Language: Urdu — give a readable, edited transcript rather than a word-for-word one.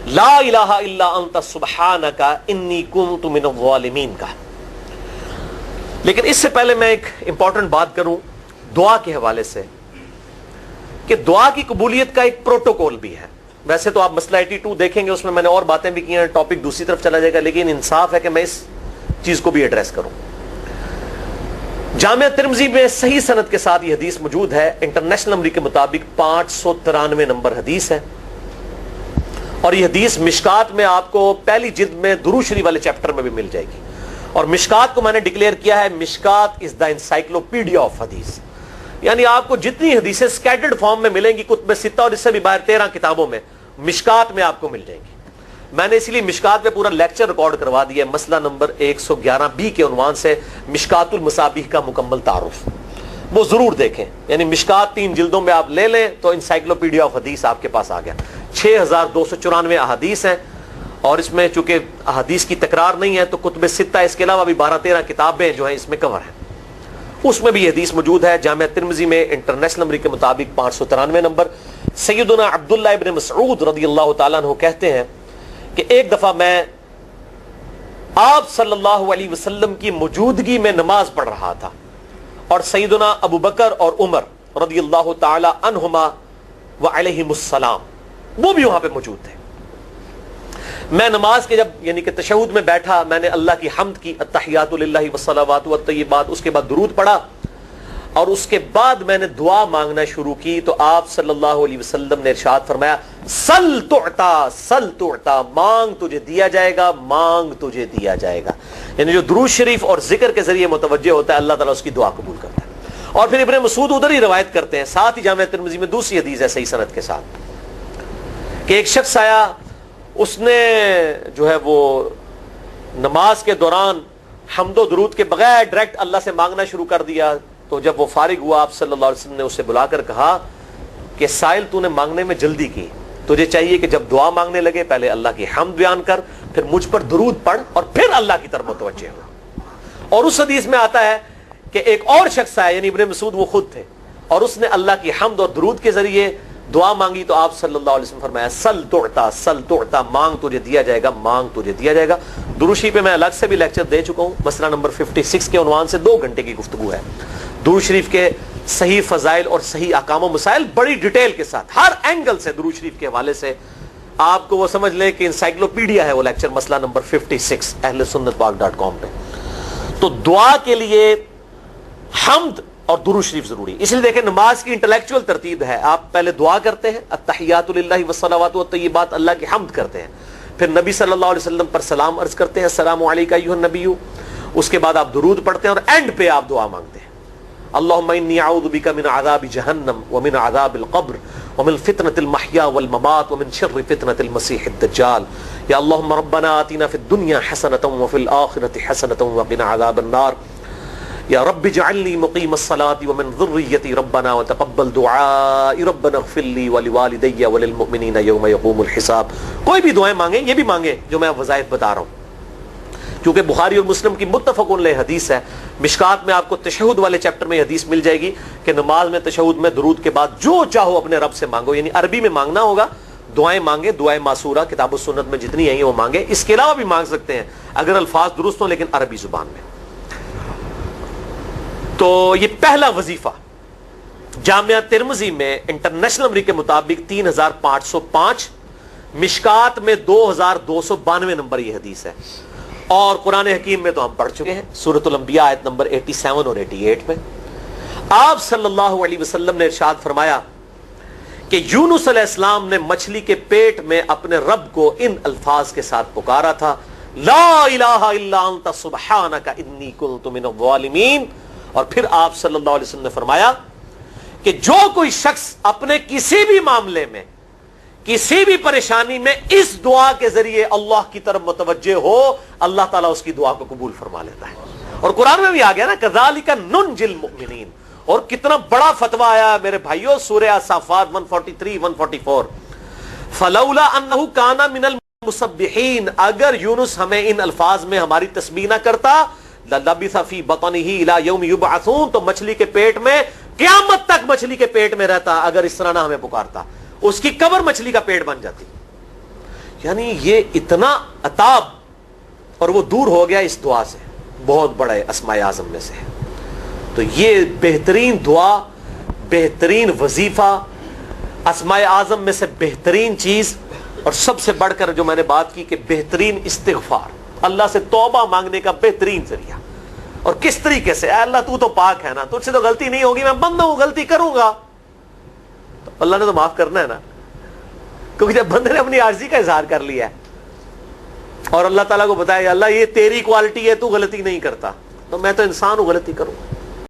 لا الہ الا انت سبحانک انی کنت من الظالمین کا. لیکن اس سے پہلے میں ایک امپورٹنٹ بات کروں دعا کے حوالے سے کہ دعا کی قبولیت کا ایک پروٹوکول بھی ہے. ویسے تو آپ مسئلہ 82 دیکھیں گے، اس میں نے اور باتیں بھی کی ہیں، ٹاپک دوسری طرف چلا جائے گا، لیکن انصاف ہے کہ میں اس چیز کو بھی ایڈریس کروں. جامعہ ترمذی میں صحیح سند کے ساتھ یہ حدیث موجود ہے، انٹرنیشنل نمبر کے مطابق 593 نمبر حدیث ہے، اور یہ حدیث مشکات میں آپ کو پہلی جلد میں درود شریف والے چیپٹر میں بھی مل جائے گی. اور مشکات کو میں نے ڈکلیئر کیا ہے مشکات از دا انسائکلوپیڈیا آف حدیث، یعنی آپ کو جتنی حدیثیں سکیٹرڈ فارم میں ملیں گی کتب ستہ اور اس سے بھی باہر 13 کتابوں میں، مشکات میں آپ کو مل جائیں گی. میں نے اسی لیے مشکات میں پورا لیکچر ریکارڈ کروا دیا ہے، مسئلہ نمبر 111B کے عنوان سے مشکات المصابیح کا مکمل تعارف، وہ ضرور دیکھیں. یعنی مشکات 3 جلدوں میں آپ لے لیں تو انسائکلوپیڈیا آف حدیث آپ کے پاس آ گیا. 6294 احادیث ہیں، اور اس میں چونکہ احادیث کی تکرار نہیں ہے تو کتب ستہ اس کے علاوہ بھی 12-13 کتابیں جو ہیں اس میں کور ہیں، اس میں بھی یہ حدیث موجود ہے. جامعہ ترمذی میں انٹرنیشنل نمبر کے مطابق 593 نمبر. سیدنا عبداللہ ابن مسعود رضی اللہ تعالیٰ عنہ کہتے ہیں کہ ایک دفعہ میں آپ صلی اللہ علیہ وسلم کی موجودگی میں نماز پڑھ رہا تھا، اور سیدنا ابو بکر اور عمر رضی اللہ تعالی عنہما وعلیہم السلام وہ بھی وہاں پہ موجود تھے. میں نماز کے جب یعنی کہ تشہد میں بیٹھا، میں نے اللہ کی حمد کی، التحیات للہ والصلوات والطیبات، اس کے بعد درود پڑھا، اور اس کے بعد میں نے دعا مانگنا شروع کی تو آپ صلی اللہ علیہ وسلم نے ارشاد فرمایا سل تعطا سل تعطا، مانگ تجھے دیا جائے گا، مانگ تجھے دیا جائے گا. یعنی جو درود شریف اور ذکر کے ذریعے متوجہ ہوتا ہے اللہ تعالیٰ اس کی دعا قبول کرتا ہے. اور پھر ابن مسعود ادھر ہی روایت کرتے ہیں، ساتھ ہی جامعہ ترمذی میں دوسری حدیث ہے صحیح سند کے ساتھ کہ ایک شخص آیا، اس نے جو ہے وہ نماز کے دوران حمد و درود کے بغیر ڈائریکٹ اللہ سے مانگنا شروع کر دیا. تو جب وہ فارغ ہوا آپ صلی اللہ علیہ وسلم نے اسے بلا کر کہا کہ سائل تو نے مانگنے میں جلدی کی، تجھے چاہیے کہ جب دعا مانگنے لگے پہلے اللہ کی حمد بیان کر، پھر مجھ پر درود پڑھ، اور پھر اللہ کی طرف متوجہ ہو. اور اس حدیث میں آتا ہے کہ ایک اور شخص آیا، یعنی ابن مسعود وہ خود تھے، اور اس نے اللہ کی حمد اور درود کے ذریعے دعا مانگی تو آپ صلی اللہ علیہ وسلم فرمایا سل تعطا سل تعطا، مانگ تجھے دیا جائے گا، مانگ تجھے دیا جائے گا. درود شریف پہ میں الگ سے بھی لیکچر دے چکا ہوں، مسئلہ نمبر 56 کے عنوان سے 2 گھنٹے کی گفتگو ہے. درود شریف کے صحیح فضائل اور صحیح احکام و مسائل بڑی ڈیٹیل کے ساتھ ہر اینگل سے درود شریف کے حوالے سے آپ کو وہ سمجھ لیں کہ انسائکلوپیڈیا ہے وہ لیکچر، مسئلہ نمبر 56 اہل سنت پاک .com پہ. تو دعا کے لیے حمد اور درود شریف ضروری. اس لیے دیکھیں نماز کی انٹلیکچوئل ترتیب ہے، آپ پہلے دعا کرتے ہیں التحیات للہ والصلوات والطیبات، اللہ کی حمد کرتے ہیں، پھر نبی صلی اللہ علیہ وسلم پر سلام عرض کرتے ہیں السلام علیکہ ایھا النبی، اس کے بعد آپ درود پڑھتے ہیں، اور اینڈ پہ آپ دعا مانگتے ہیں اللہم انی اعوذ بک من عذاب جہنم ومن عذاب القبر ومن فتنة المحیا والممات ومن شر فتنة المسیح الدجال، یا اللہم ربنا آتنا فی الدنیا حسنة وفی الآخرة حسنة وقنا عذاب النار، یا رب اجعلنی مقیم الصلاة ومن ذریتی ربنا وتقبل دعائی ربنا اغفر لی ولوالدی وللمؤمنین یوم یقوم الحساب. کوئی بھی دعائیں مانگیں، یہ بھی مانگیں جو میں وظائف بتا رہا ہوں، کیونکہ بخاری اور مسلم کی متفق علیہ حدیث ہے. مشکات میں آپ کو تشہد والے چیپٹر میں حدیث مل جائے گی کہ نماز میں تشہد میں درود کے بعد جو چاہو اپنے رب سے مانگو، یعنی عربی میں مانگنا ہوگا، دعائیں مانگیں، دعائیں معصورہ کتاب و سنت میں جتنی ہیں وہ مانگیں، اس کے علاوہ بھی مانگ سکتے ہیں اگر الفاظ درست ہوں لیکن عربی زبان میں. تو یہ پہلا وظیفہ جامعہ ترمذی میں انٹرنیشنل نمبر کے مطابق 3505، مشکات میں 2292 نمبر یہ حدیث ہے. اور قرآن حکیم میں تو ہم پڑھ چکے ہیں سورۃ الانبیاء آیت نمبر 87 اور 88 میں آپ صلی اللہ علیہ وسلم نے ارشاد فرمایا کہ یونس علیہ السلام نے مچھلی کے پیٹ میں اپنے رب کو ان الفاظ کے ساتھ پکارا تھا لا الہ الا انت سبحانک انی کنت من الظالمین. اور پھر آپ صلی اللہ علیہ وسلم نے فرمایا کہ جو کوئی شخص اپنے کسی بھی معاملے میں کسی بھی پریشانی میں اس دعا کے ذریعے اللہ کی طرف متوجہ ہو اللہ تعالیٰ اس کی دعا کو قبول فرما لیتا ہے. اور قرآن میں بھی آ گیا نا کذالک ننجی المؤمنین، اور کتنا بڑا فتویٰ آیا میرے بھائیوں سورہ الصافات 143 144 فلولا انہ کان من المسبحین، اگر یونس ہمیں ان الفاظ میں ہماری تسبیح نہ کرتا للبث فی بطنہ الی یوم یبعثون، تو مچھلی کے پیٹ میں قیامت تک مچھلی کے پیٹ میں رہتا اگر اس طرح نہ ہمیں پکارتا، اس کی قبر مچھلی کا پیٹ بن جاتی. یعنی یہ اتنا عطاب، اور وہ دور ہو گیا اس دعا سے، بہت بڑے اسماء اعظم میں سے ہے۔ تو یہ بہترین دعا، بہترین وظیفہ، اسماء اعظم میں سے بہترین چیز، اور سب سے بڑھ کر جو میں نے بات کی کہ بہترین استغفار، اللہ سے توبہ مانگنے کا بہترین ذریعہ۔ اور کس طریقے سے؟ اے اللہ تو پاک ہے نا، تجھ سے تو غلطی نہیں ہوگی، میں بندہ ہوں، غلطی کروں گا، تو اللہ نے تو معاف کرنا ہے نا، کیونکہ جب بندے نے اپنی عاجزی کا اظہار کر لیا ہے اور اللہ تعالیٰ کو بتایا اللہ یہ تیری کوالٹی ہے، تو غلطی نہیں کرتا، تو میں تو انسان ہوں، غلطی کروں گا۔